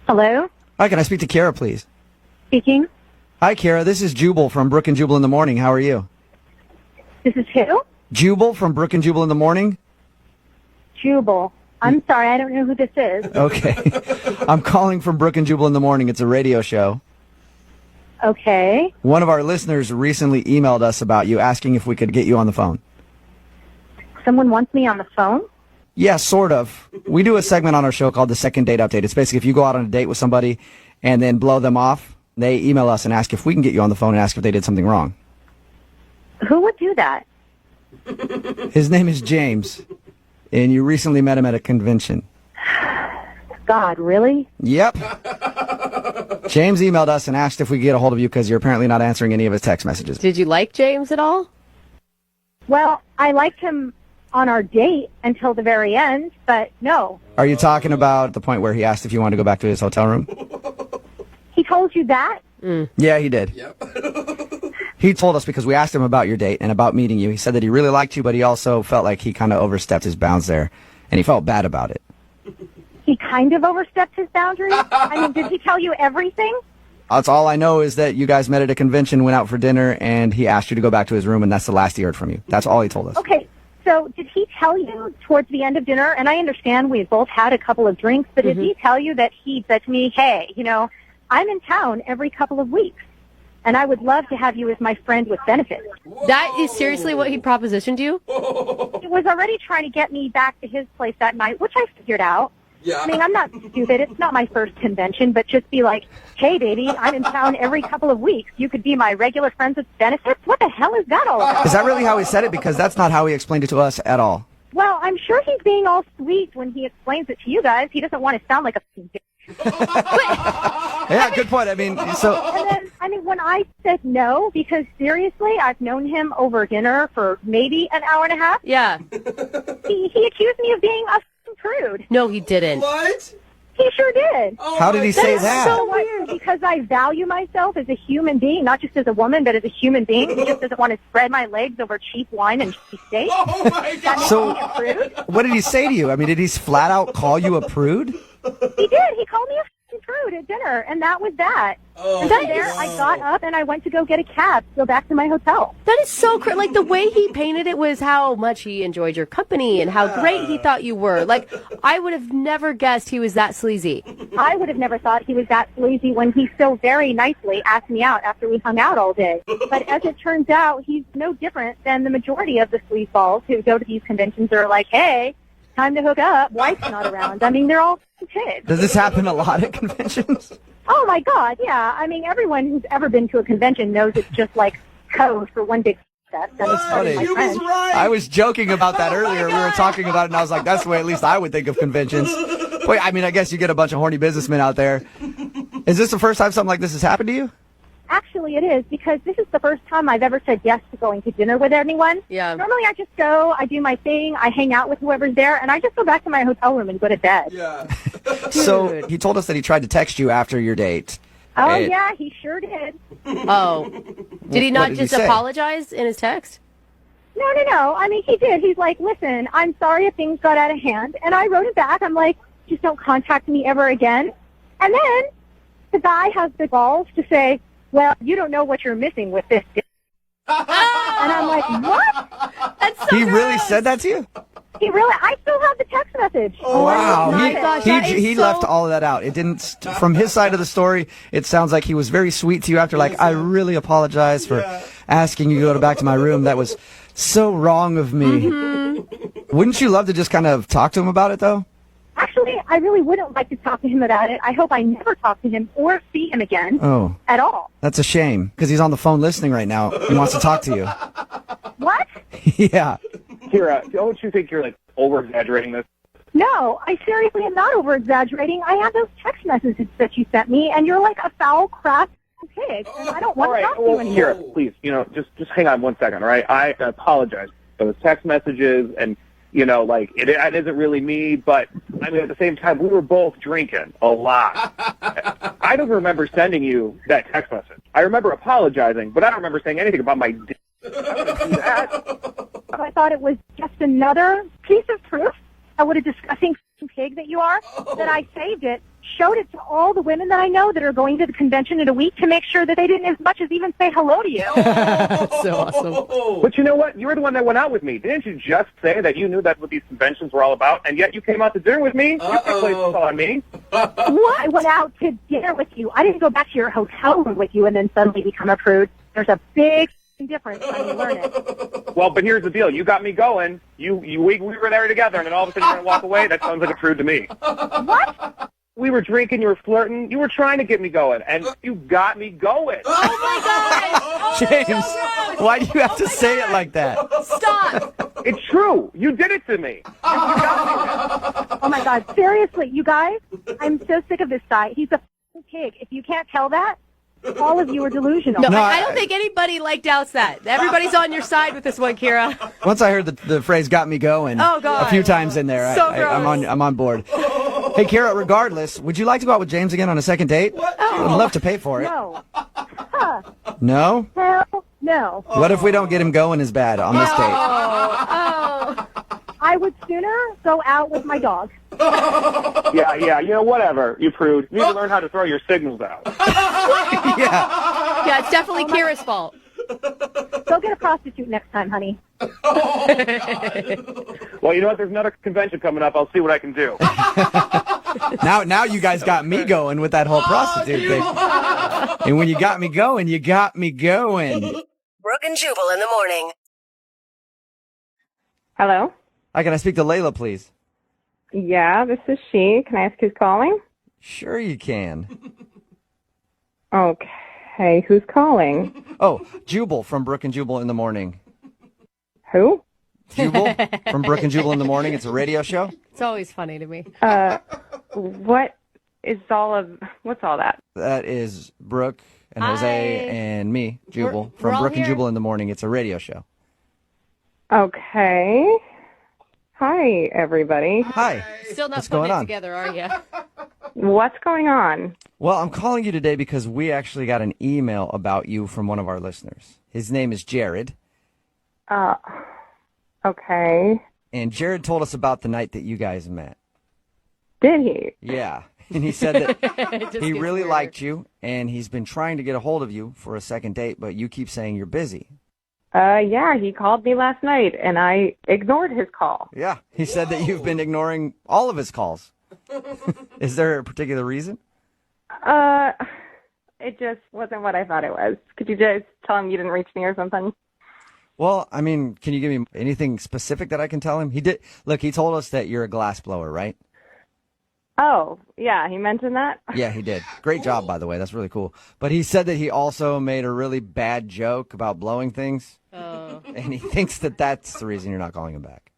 Hello? Hi, can I speak to Kara, please? Speaking. Hi, Kara. This is Jubal from Brook and Jubal in the Morning. How are you? This is who? Jubal from Brook and Jubal in the Morning. Jubal. I'm sorry, I don't know who this is. Okay. I'm calling from Brook and Jubal in the Morning. It's a radio show. Okay. One of our listeners recently emailed us about you, asking if we could get you on the phone. Someone wants me on the phone? Yeah, sort of. We do a segment on our show called the Second Date Update. It's basically if you go out on a date with somebody and then blow them off, they email us and ask if we can get you on the phone and ask if they did something wrong. Who would do that? His name is James, and you recently met him at a convention. God, really? Yep. James emailed us and asked if we could get a hold of you because you're apparently not answering any of his text messages. Did you like James at all? Well, I liked him on our date until the very end, but no. Are you talking about the point where he asked if you wanted to go back to his hotel room? He told you that? Yeah, he did. Yep. He told us because we asked him about your date and about meeting you. He said that he really liked you, but he also felt like he kind of overstepped his bounds there, and he felt bad about it. He kind of overstepped his boundaries? I mean, did he tell you everything? That's all I know is that you guys met at a convention, went out for dinner, and he asked you to go back to his room, and that's the last he heard from you. That's all he told us. Okay, so did he tell you towards the end of dinner, and I understand we both had a couple of drinks, but did he tell you that he said to me, hey, you know, I'm in town every couple of weeks, and I would love to have you as my friend with benefits? That is seriously what he propositioned you? He was already trying to get me back to his place that night, which I figured out. Yeah. I mean, I'm not stupid. It's not my first convention, but just be like, hey, baby, I'm in town every couple of weeks. You could be my regular friends with benefits? What the hell is that all about? Is that really how he said it? Because that's not how he explained it to us at all. Well, I'm sure he's being all sweet when he explains it to you guys. He doesn't want to sound like a bitch. Yeah, good point. I mean, so... And then, I mean, when I said no, because seriously, I've known him over dinner for maybe an hour and a half. Yeah. He accused me of being a prude. No, he didn't. What? He sure did. Oh, how did he say that? So weird. Because I value myself as a human being, not just as a woman, but as a human being who just doesn't want to spread my legs over cheap wine and cheap steak. Oh, my God. So, what did he say to you? I mean, did he flat out call you a prude? He did. He called me a prude at dinner, and that was that. Oh, and then there, I got up and I went to go get a cab to go back to my hotel. That is so crazy. Like, the way he painted it was how much he enjoyed your company and how great he thought you were. Like, I would have never guessed he was that sleazy. I would have never thought he was that sleazy when he so very nicely asked me out after we hung out all day. But as it turns out, he's no different than the majority of the sleazeballs who go to these conventions and are like, hey, time to hook up, wife's not around. I mean, they're all kids. Does this happen a lot at conventions? Oh, my God, yeah. I mean, everyone who's ever been to a convention knows it's just like code for one big step. He was right. I was joking about that earlier. We were talking about it, and I was like, that's the way at least I would think of conventions. Wait, I mean, I guess you get a bunch of horny businessmen out there. Is this the first time something like this has happened to you? Actually, it is, because this is the first time I've ever said yes to going to dinner with anyone. Yeah. Normally, I just go, I do my thing, I hang out with whoever's there, and I just go back to my hotel room and go to bed. Yeah. So he told us that he tried to text you after your date. Oh, And- yeah, he sure did. Oh. Did he What not did he just say? apologize in his text? No. I mean, he did. He's like, listen, I'm sorry if things got out of hand. And I wrote it back. I'm like, just don't contact me ever again. And then the guy has the balls to say, well, you don't know what you're missing with this. And I'm like, what? That's so He really gross. said that to you? He really, I still have the text message. Oh, wow. my gosh, that is He so- left all of that out. It didn't, from his side of the story, it sounds like he was very sweet to you after, like, I really apologize for asking you to go back to my room. That was so wrong of me. Wouldn't you love to just kind of talk to him about it, though? Actually, I really wouldn't like to talk to him about it. I hope I never talk to him or see him again Oh, at all. that's a shame, because he's on the phone listening right now. He wants to talk to you. What? Yeah. Kira, don't you think you're like over-exaggerating this? No, I seriously am not over-exaggerating. I have those text messages that you sent me, and you're like a foul, crap pig, and I don't want to talk to you anymore. Kira, please, just hang on 1 second, all right? I apologize for the text messages, and, like, it isn't really me, but, I mean, at the same time, we were both drinking a lot. I don't remember sending you that text message. I remember apologizing, but I don't remember saying anything about my dick. I wouldn't do that. I thought it was just another piece of proof. What a disgusting pig that you are, that I saved it showed it to all the women that I know that are going to the convention in a week to make sure that they didn't as much as even say hello to you. That's so awesome. But you know what? You were the one that went out with me. Didn't you just say that you knew that's what these conventions were all about, and yet you came out to dinner with me? You can't place this on me. What? I went out to dinner with you. I didn't go back to your hotel room with you and then suddenly become a prude. There's a big difference when you learn it. Well, but here's the deal. You got me going. We were there together, and then all of a sudden you're going to walk away? That sounds like a prude to me. What? We were drinking, you were flirting, you were trying to get me going, and you got me going. Oh my God! Oh, James, why do you have to say it like that? stop! It's true. You did it to me. You got me. Oh my God! Seriously, you guys, I'm so sick of this guy. He's a f***ing pig. If you can't tell that, all of you are delusional. No, No, I don't think anybody doubts that. Everybody's on your side with this one, Kira. Once I heard the phrase "got me going" Oh, God. a few times in there, So I'm on board. Hey, Kira, regardless, would you like to go out with James again on a second date? I'd love to pay for it. No. Huh. No? Hell no. What if we don't get him going as bad on this date? Oh. I would sooner go out with my dog. Yeah, you know, whatever, you prude. You need to learn how to throw your signals out. Yeah. Yeah, it's definitely Kira's fault. Go get a prostitute next time, honey. Well, you know what? There's another convention coming up. I'll see what I can do. Now you guys got me going with that whole prostitute thing. And when you got me going, you got me going. Brooke and Jubal in the morning. Hello? Hi, can I speak to Layla, please? Yeah, this is she. Can I ask who's calling? Sure you can. Okay, who's calling? Oh, Jubal from Brooke and Jubal in the morning. Who? Jubal from Brooke and Jubal in the morning. It's a radio show. It's always funny to me. What's all that? That is Brooke and Jose and me, Jubal, We're from all Brooke and here. Jubal in the morning. It's a radio show. Okay. Hi, everybody. Hi. Still not What's putting going it on? together, are you? What's going on? Well, I'm calling you today because we actually got an email about you from one of our listeners. His name is Jared. Okay. And Jared told us about the night that you guys met. Did he? Yeah. And he said that It just he gets really weirder. liked you, and he's been trying to get a hold of you for a second date, but you keep saying you're busy. Yeah, he called me last night, and I ignored his call. Yeah. He said that you've been ignoring all of his calls. Is there a particular reason? It just wasn't what I thought it was. Could you just tell him you didn't reach me or something? Well, I mean, can you give me anything specific that I can tell him? He did. Look, he told us that you're a glass blower, right? Oh, yeah, he mentioned that? Yeah, he did. Great job, by the way. That's really cool. But he said that he also made a really bad joke about blowing things, Oh. and he thinks that that's the reason you're not calling him back.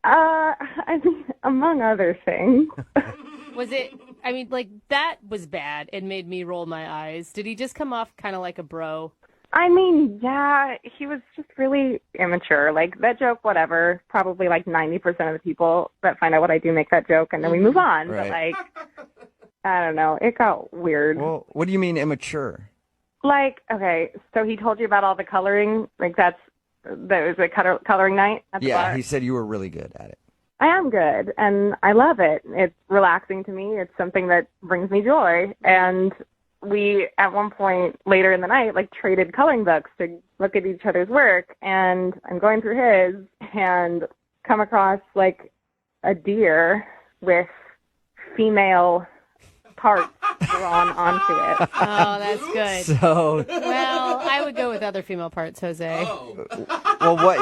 I mean, among other things. Was it, I mean, like, that was bad and made me roll my eyes. Did he just come off kind of like a bro? I mean, yeah, he was just really immature. Like, that joke, whatever, probably like 90% of the people that find out what I do make that joke, and then we move on. Right. But, like, I don't know. It got weird. Well, what do you mean immature? Like, okay, so he told you about all the coloring? Like, that was a coloring night at the Yeah, bar? he said you were really good at it. I am good, and I love it. It's relaxing to me. It's something that brings me joy. And we, at one point later in the night, like traded coloring books to look at each other's work. And I'm going through his and come across like a deer with female parts drawn onto it. Oh, that's good. So, Well, I would go with other female parts, Jose. well, what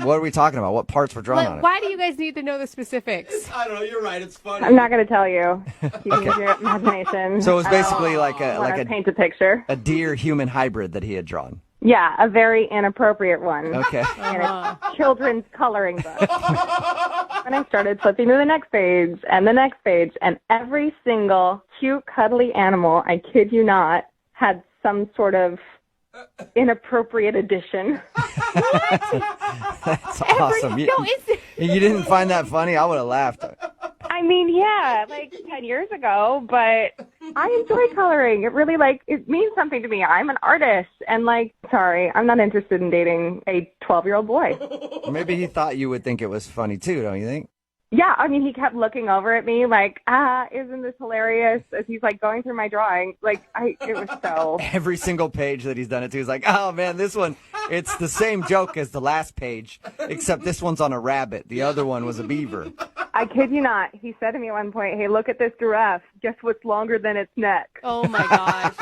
are we talking about? What parts were drawn on Like, it? why do you guys need to know the specifics? I don't know. You're right. It's funny. I'm not going to tell you. You can use your imagination. So it was basically like I want to paint a picture. a deer human hybrid that he had drawn. Yeah, a very inappropriate one. Okay. And it's children's coloring book. And I started flipping to the next page and the next page, and every single cute, cuddly animal, I kid you not, had some sort of inappropriate addition. That's awesome. No, it's... You didn't find that funny? I would have laughed. I mean, yeah, like 10 years ago, but I enjoy coloring. It really, like, it means something to me. I'm an artist, and, like, sorry, I'm not interested in dating a 12-year-old boy. Maybe he thought you would think it was funny too, don't you think? Yeah, I mean, he kept looking over at me like, isn't this hilarious? As he's like going through my drawing. Like, it was so. Every single page that he's done it to, he's like, oh man, this one, it's the same joke as the last page, except this one's on a rabbit. The other one was a beaver. I kid you not. He said to me at one point, hey, look at this giraffe. Guess what's longer than its neck? Oh my gosh.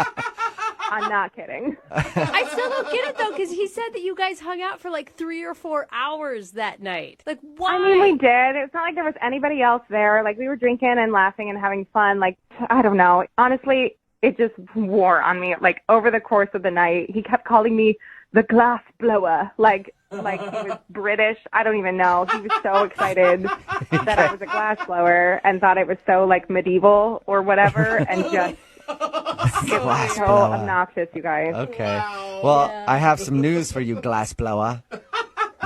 I'm not kidding. I still don't get it though, because he said that you guys hung out for like 3 or 4 hours that night. Like, why? I mean, we did. It's not like there was anybody else there. Like, we were drinking and laughing and having fun. Like, I don't know. Honestly, it just wore on me. Like, over the course of the night, he kept calling me the glass blower. Like he was British. I don't even know. He was so excited that I was a glass blower and thought it was so, like, medieval or whatever, and just... It was so obnoxious, you guys. Okay. Well, I have some news for you, glassblower.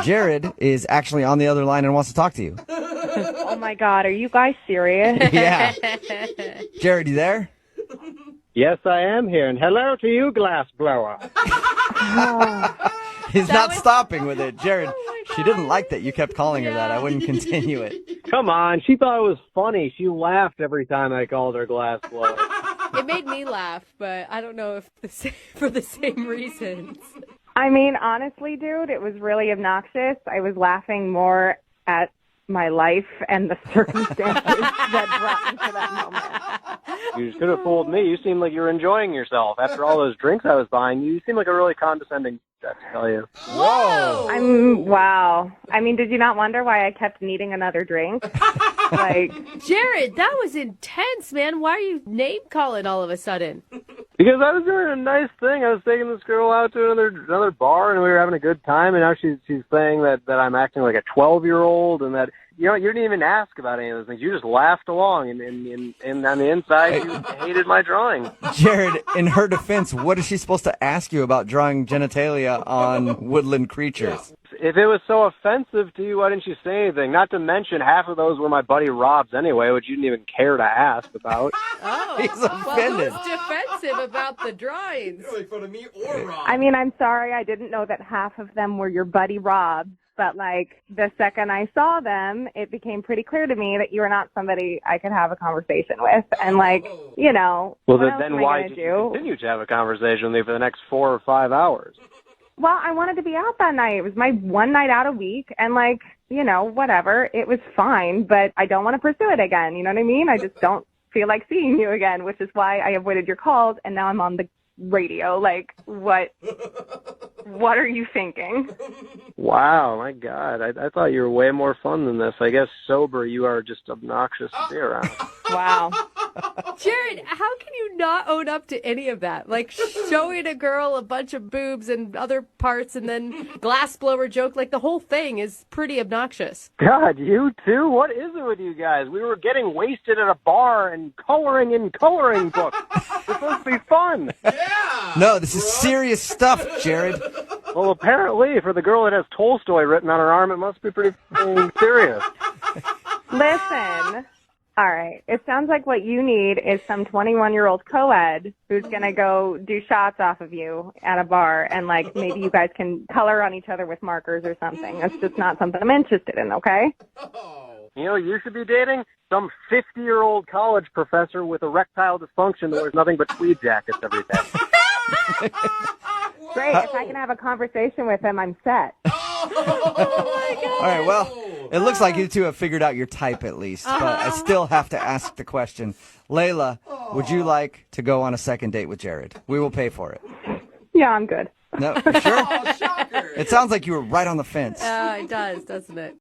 Jared is actually on the other line and wants to talk to you. Oh, my God. Are you guys serious? Yeah. Jared, you there? Yes, I am here, and hello to you, glass blower. He's not stopping with it. Jared, she didn't like that you kept calling her that. I wouldn't continue it. Come on, she thought it was funny. She laughed every time I called her glass blower. It made me laugh, but I don't know if for the same reasons. I mean, honestly, dude, it was really obnoxious. I was laughing more at my life and the circumstances that brought me to that moment. You could have fooled me. You seemed like you were enjoying yourself. After all those drinks I was buying, you seemed like a really condescending, I have to tell you. Whoa! Wow. I mean, did you not wonder why I kept needing another drink? Like, Jared, that was intense, man. Why are you name calling all of a sudden? Because I was doing a nice thing. I was taking this girl out to another bar, and we were having a good time. And now she's saying that I'm acting like a 12-year-old, and that you didn't even ask about any of those things. You just laughed along, and on the inside, you hated my drawing. Jared, in her defense, what is she supposed to ask you about drawing genitalia on woodland creatures? If it was so offensive to you, why didn't you say anything? Not to mention, half of those were my buddy Rob's anyway, which you didn't even care to ask about. Oh, He's offended. Well, who's defensive about the drawings? Like for me or Rob. I mean, I'm sorry. I didn't know that half of them were your buddy Rob. But, like, the second I saw them, it became pretty clear to me that you were not somebody I could have a conversation with. And, like, Well, what else then am I why gonna did do? you continue to have a conversation with me for the next 4 or 5 hours? Well, I wanted to be out that night. It was my one night out a week. And, like, whatever. It was fine. But I don't want to pursue it again. You know what I mean? I just don't feel like seeing you again, which is why I avoided your calls. And now I'm on the radio. Like, what are you thinking? Wow, my God. I thought you were way more fun than this. I guess sober you are just obnoxious to be around. Wow. Jared, how can you not own up to any of that? Like showing a girl a bunch of boobs and other parts and then glass blower joke, like the whole thing is pretty obnoxious. God, you too? What is it with you guys? We were getting wasted at a bar and coloring in coloring books. It's supposed to be fun. Yeah. No, this is serious stuff, Jared. Well, apparently, for the girl that has Tolstoy written on her arm, it must be pretty serious. Listen. All right. It sounds like what you need is some 21-year-old co-ed who's going to go do shots off of you at a bar, and, like, maybe you guys can color on each other with markers or something. That's just not something I'm interested in, okay? You should be dating some 50-year-old college professor with erectile dysfunction that wears nothing but tweed jackets every day. Great. If I can have a conversation with him, I'm set. All right, well, it looks like you two have figured out your type at least, but I still have to ask the question. Layla, would you like to go on a second date with Jared? We will pay for it. Yeah, I'm good. No, you sure? Oh, shocker. It sounds like you were right on the fence. It does, doesn't it?